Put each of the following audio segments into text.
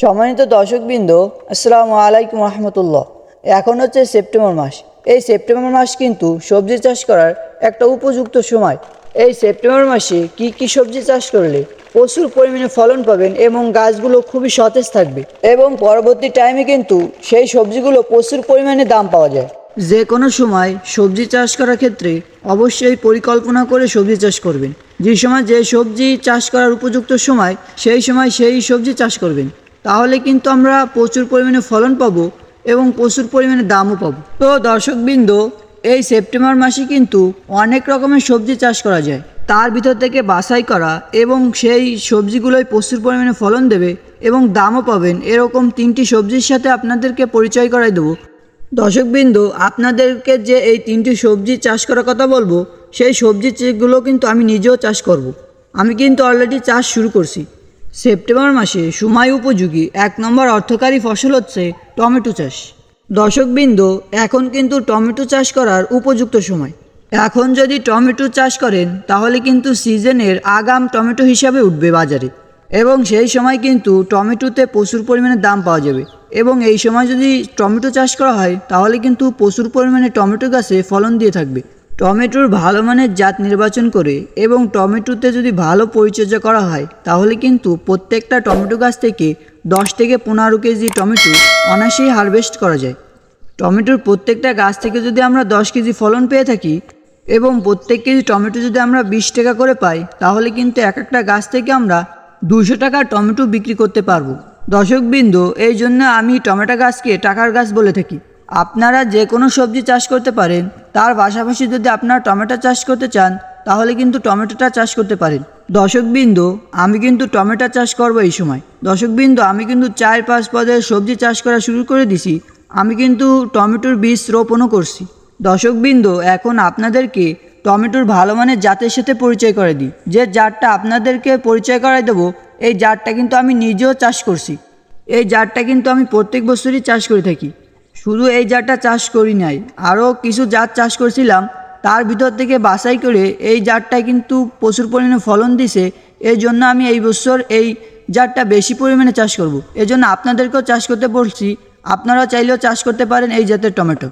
সম্মানিত দর্শকবৃন্দ, আসসালামু আলাইকুম রহমতুল্লাহ। এখন হচ্ছে সেপ্টেম্বর মাস। এই সেপ্টেম্বর মাস কিন্তু সবজি চাষ করার একটা উপযুক্ত সময়। এই সেপ্টেম্বর মাসে কি সবজি চাষ করলে প্রচুর পরিমাণে ফলন পাবেন এবং গাছগুলো খুবই সতেজ থাকবে এবং পরবর্তী টাইমে কিন্তু সেই সবজিগুলো প্রচুর পরিমাণে দাম পাওয়া যায়। যে কোনো সময় সবজি চাষ করার ক্ষেত্রে অবশ্যই পরিকল্পনা করে সবজি চাষ করবেন। যে সময় যে সবজি চাষ করার উপযুক্ত সময় সেই সবজি চাষ করবেন। তাহলে কিন্তু আমরা প্রচুর পরিমাণে ফলন পাবো এবং প্রচুর পরিমাণে দামও পাবো। তো দর্শকবৃন্দ, এই সেপ্টেম্বর মাসে কিন্তু অনেক রকমের সবজি চাষ করা যায়। তার ভিতর থেকে বাছাই করা এবং সেই সবজিগুলোই প্রচুর পরিমাণে ফলন দেবে এবং দামও পাবেন, এরকম 3টি সবজির সাথে আপনাদেরকে পরিচয় করাই দেবো। দর্শকবৃন্দ, আপনাদেরকে যে এই 3টি সবজি চাষ করার কথা বলবো, সেই সবজিগুলো কিন্তু আমি নিজেও চাষ করব। আমি কিন্তু অলরেডি চাষ শুরু করছি। সেপ্টেম্বর মাসে সময় উপযোগী 1 নম্বর অর্থকারী ফসল হচ্ছে টমেটো চাষ। দর্শকবৃন্দ, এখন কিন্তু টমেটো চাষ করার উপযুক্ত সময়। এখন যদি টমেটো চাষ করেন তাহলে কিন্তু সিজনের আগাম টমেটো হিসাবে উঠবে বাজারে এবং সেই সময় কিন্তু টমেটোতে প্রচুর পরিমাণে দাম পাওয়া যাবে। এবং এই সময় যদি টমেটো চাষ করা হয় তাহলে কিন্তু প্রচুর পরিমাণে টমেটো গাছে ফলন দিয়ে থাকবে। টমেটোর ভালো মানের জাত নির্বাচন করে এবং টমেটোতে যদি ভালো পরিচর্যা করা হয় তাহলে কিন্তু প্রত্যেকটা টমেটো গাছ থেকে 10 থেকে 15 কেজি টমেটো অনায়াসেই হারভেস্ট করা যায়। টমেটোর প্রত্যেকটা গাছ থেকে যদি আমরা 10 কেজি ফলন পেয়ে থাকি এবং প্রত্যেক কেজি টমেটো যদি আমরা 20 টাকা করে পাই তাহলে কিন্তু এক একটা গাছ থেকে আমরা 200 টাকার টমেটো বিক্রি করতে পারবো। দর্শকবৃন্দ, এই জন্য আমি টমেটো গাছকে টাকার গাছ বলে থাকি। আপনারা যে কোনো সবজি চাষ করতে পারেন, তার পাশাপাশি যদি আপনারা টমেটো চাষ করতে চান তাহলে কিন্তু টমেটোটা চাষ করতে পারেন। দর্শকবৃন্দ, আমি কিন্তু টমেটো চাষ করব এই সময়। দর্শকবৃন্দ, আমি কিন্তু 4-5 পদের সবজি চাষ করা শুরু করে দিছি। আমি কিন্তু টমেটোর বীজ রোপণও করছি। দর্শকবৃন্দ, এখন আপনাদেরকে টমেটোর ভালো মানের জাতের সাথে পরিচয় করে দিই। যে জাতটা আপনাদেরকে পরিচয় করাই দেবো, এই জাতটা কিন্তু আমি নিজেও চাষ করছি। এই জাতটা কিন্তু আমি প্রত্যেক বছরই চাষ করে থাকি। শুধু এই জাতটা চাষ করি নাই, আরও কিছু জাত চাষ করছিলাম। তার ভিতর থেকে বাছাই করে এই জাতটায় কিন্তু প্রচুর পরিমাণে ফলন দিছে। এই জন্য আমি এই বছর এই জাতটা বেশি পরিমাণে চাষ করব। এই জন্য আপনাদেরকেও চাষ করতে বলছি। আপনারাও চাইলেও চাষ করতে পারেন এই জাতের টমেটো।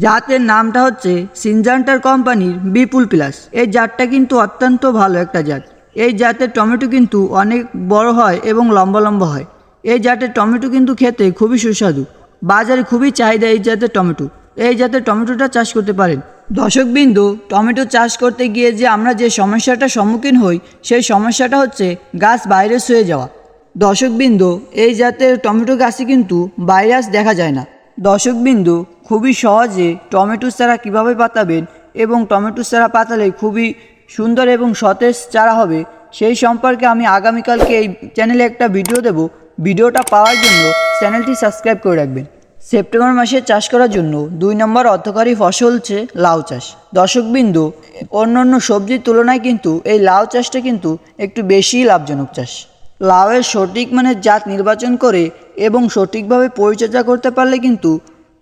জাতের নামটা হচ্ছে সিনজান্টার কোম্পানির বিপুল প্লাস। এই জাতটা কিন্তু অত্যন্ত ভালো একটা জাত। এই জাতের টমেটো কিন্তু অনেক বড় হয় এবং লম্বা লম্বা হয়। এই জাতের টমেটো কিন্তু খেতে খুবই সুস্বাদু। বাজারে খুবই চাহিদা এই জাতের টমেটো। এই জাতের টমেটোটা চাষ করতে পারেন। দর্শকবৃন্দ, টমেটো চাষ করতে গিয়ে যে আমরা যে সমস্যাটার সম্মুখীন হই, সেই সমস্যাটা হচ্ছে গাছ ভাইরাস হয়ে যাওয়া। দর্শকবৃন্দ, এই জাতের টমেটো গাছে কিন্তু ভাইরাস দেখা যায় না। দর্শকবৃন্দ, খুবই সহজে টমেটো চারা কীভাবে পাতাবেন এবং টমেটো চারা পাতালে খুবই সুন্দর এবং সতেজ চারা হবে, সেই সম্পর্কে আমি আগামীকালকে এই চ্যানেলে একটা ভিডিও দেব। ভিডিওটা পাওয়ার জন্য চ্যানেলটি সাবস্ক্রাইব করে রাখবেন। সেপ্টেম্বর মাসে চাষ করার জন্য 2 নম্বর অর্থকারী ফসল হচ্ছে লাউ চাষ। দর্শকবৃন্দ, অন্যান্য সবজির তুলনায় কিন্তু এই লাউ চাষটা কিন্তু একটু বেশিই লাভজনক চাষ। লাউয়ের সঠিক মানের জাত নির্বাচন করে এবং সঠিকভাবে পরিচর্যা করতে পারলে কিন্তু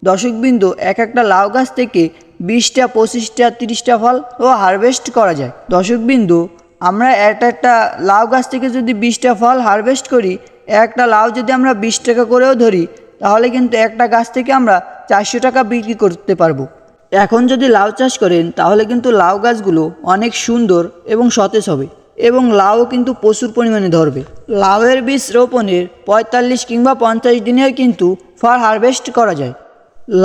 দর্শকবৃন্দ এক একটা লাউ গাছ থেকে 20টা, 25টা, 30টা ফল ও হারভেস্ট করা যায়। দর্শকবৃন্দ, আমরা একটা লাউ গাছ থেকে যদি 20টা ফল হারভেস্ট করি, একটা লাউ যদি আমরা 20 টাকা করেও ধরি তাহলে কিন্তু একটা গাছ থেকে আমরা 400 টাকা বিক্রি করতে পারবো। এখন যদি লাউ চাষ করেন তাহলে কিন্তু লাউ গাছগুলো অনেক সুন্দর এবং সতেজ হবে এবং লাউ কিন্তু প্রচুর পরিমাণে ধরবে। লাউয়ের বীজ রোপণের 45 কিংবা 50 দিনে কিন্তু ফল হারভেস্ট করা যায়।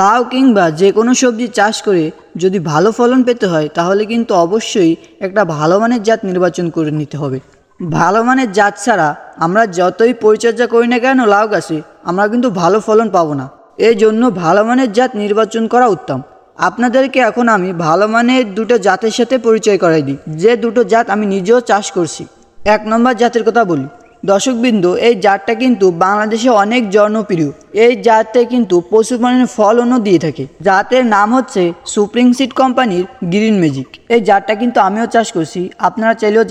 লাউ কিংবা যে কোনো সবজি চাষ করে যদি ভালো ফলন পেতে হয় তাহলে কিন্তু অবশ্যই একটা ভালো মানের জাত নির্বাচন করে নিতে হবে। ভালো মানের জাত ছাড়া আমরা যতই পরিচর্যা করি না কেন লাউ গাছে, আমরা কিন্তু ভালো ফলন পাবো না। এই জন্য ভালো মানের জাত নির্বাচন করা উত্তম। আপনাদেরকে এখন আমি ভালো মানের 2টো জাতের সাথে পরিচয় করাই দিই, যে 2টো জাত আমি নিজেও চাষ করছি। 1 নম্বর জাতের কথা বলি। দর্শকবৃন্দ, এই জাতটা কিন্তু বাংলাদেশে অনেক জনপ্রিয়। এই জাতে কিন্তু প্রচুর পরিমাণে ফলনও দিয়ে থাকে। জাতের নাম হচ্ছে সুপ্রিম সিড কোম্পানির গ্রিন ম্যাজিক। এই জাতটা কিন্তু আমিও চাষ করছি, আপনারা চাইলেও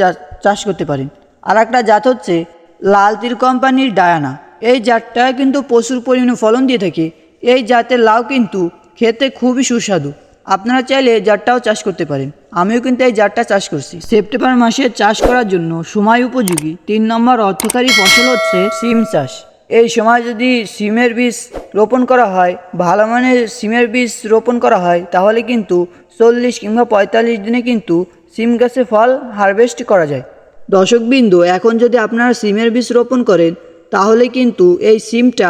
চাষ করতে পারেন। আর একটা জাত হচ্ছে লাল তীর কোম্পানির ডায়ানা। এই জাতটা কিন্তু প্রচুর পরিমাণে ফলন দিয়ে থাকে। এই জাতের লাউ কিন্তু খেতে খুবই সুস্বাদু। আপনারা চাইলে এই জাতটাও চাষ করতে পারেন। আমিও কিন্তু এই জাতটা চাষ করছি। সেপ্টেম্বর মাসে চাষ করার জন্য সময় উপযোগী 3 নম্বর অর্থকারী ফসল হচ্ছে সিম চাষ। এই সময় যদি সিমের বীজ রোপণ করা হয়, ভালো মানের সিমের বীজ রোপণ করা হয়, তাহলে কিন্তু 40 কিংবা 45 দিনে কিন্তু সিম গাছে ফল হারভেস্ট করা যায়। দর্শকবৃন্দ, এখন যদি আপনারা সিমের বীজ রোপণ করেন, তাহলে কিন্তু এই সিমটা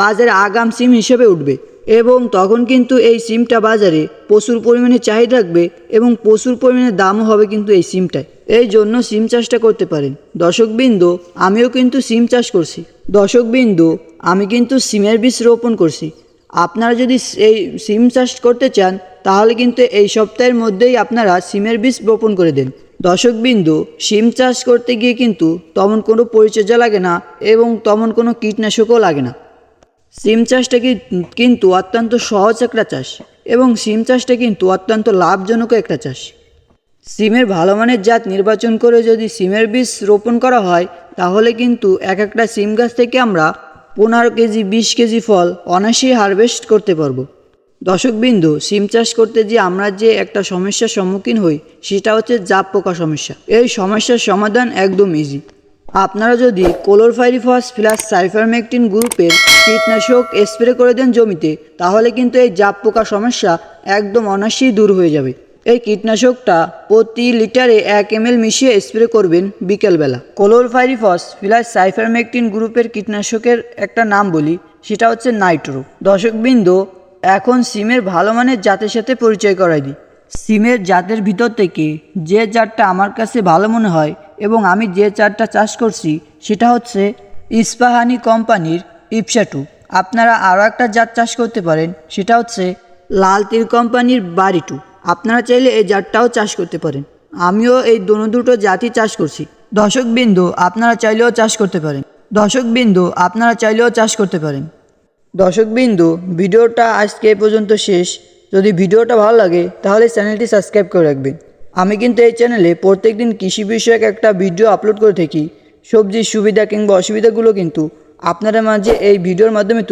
বাজারে আগাম সিম হিসেবে উঠবে এবং তখন কিন্তু এই সিমটা বাজারে প্রচুর পরিমাণে চাহিদা থাকবে এবং প্রচুর পরিমাণে দামও হবে কিন্তু এই সিমটায়। এই জন্য সিম চাষটা করতে পারেন। দর্শকবৃন্দ, আমিও কিন্তু সিম চাষ করছি। দর্শকবৃন্দ, আমি কিন্তু সিমের বীজ রোপণ করছি। আপনারা যদি এই সিম চাষ করতে চান, তাহলে কিন্তু এই সপ্তাহের মধ্যেই আপনারা সিমের বীজ রোপণ করে দেন। দর্শকবৃন্দ, সিম চাষ করতে গিয়ে কিন্তু তেমন কোনো পরিচর্যা লাগে না এবং তেমন কোনো কীটনাশকও লাগে না। সিম চাষটা কিন্তু অত্যন্ত সহজ একটা চাষ এবং সিম চাষটা কিন্তু অত্যন্ত লাভজনক একটা চাষ। সিমের ভালো মানের জাত নির্বাচন করে যদি সিমের বীজ রোপণ করা হয়, তাহলে কিন্তু এক একটা সিম গাছ থেকে আমরা 15 কেজি 20 কেজি ফল অনায়াসেই হারভেস্ট করতে পারবো। দর্শকবৃন্দ, সিম চাষ করতে যে আমরা যে একটা সমস্যার সম্মুখীন হই, সেটা হচ্ছে জাপ পোকা সমস্যা। এই সমস্যার সমাধান একদম ইজি। আপনারা যদি ক্লোরপাইরিফস প্লাস সাইফারমেকটিন গ্রুপের কীটনাশক স্প্রে করে দেন জমিতে, তাহলে কিন্তু এই জাপ পোকা সমস্যা একদম অনায়াসেই দূর হয়ে যাবে। এই কীটনাশকটা প্রতি লিটারে 1 ml মিশিয়ে স্প্রে করবেন বিকেলবেলা। ক্লোরপাইরিফস প্লাস সাইফারমেকটিন গ্রুপের কীটনাশকের একটা নাম বলি, সেটা হচ্ছে নাইট্রো। দর্শকবৃন্দ, এখন সিমের ভালো মানের জাতের সাথে পরিচয় করাই দিই। সিমের জাতের ভিতর থেকে যে জাতটা আমার কাছে ভালো মনে হয় এবং আমি যে জাতটা চাষ করছি, সেটা হচ্ছে ইস্পাহানি কোম্পানির ইপসা 2। আপনারা আরও একটা জাত চাষ করতে পারেন, সেটা হচ্ছে লাল তীর কোম্পানির বাড়ি 2। আপনারা চাইলে এই জাতটাও চাষ করতে পারেন। আমিও এই দুটো জাতই চাষ করছি। দর্শকবৃন্দ, আপনারা চাইলেও চাষ করতে পারেন। দর্শকবৃন্দ, আপনারা চাইলেও চাষ করতে পারেন। দর্শকবৃন্দ, ভিডিওটা আজকে এ পর্যন্ত শেষ। যদি ভিডিওটা ভালো লাগে, তাহলে চ্যানেলটি সাবস্ক্রাইব করে রাখবেন। আমি কিন্তু এই চ্যানেলে প্রত্যেকদিন কৃষি বিষয়ক একটা ভিডিও আপলোড করে থাকি। সবজির সুবিধা কিংবা অসুবিধাগুলো কিন্তু আপনাদের মাঝে এই ভিডিওর মাধ্যমে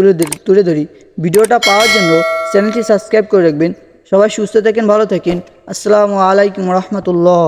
তুলে ধরি। ভিডিওটা পাওয়ার জন্য চ্যানেলটি সাবস্ক্রাইব করে রাখবেন। সবাই সুস্থ থাকেন, ভালো থাকেন। আসসালামু আলাইকুম রহমতুল্লাহ।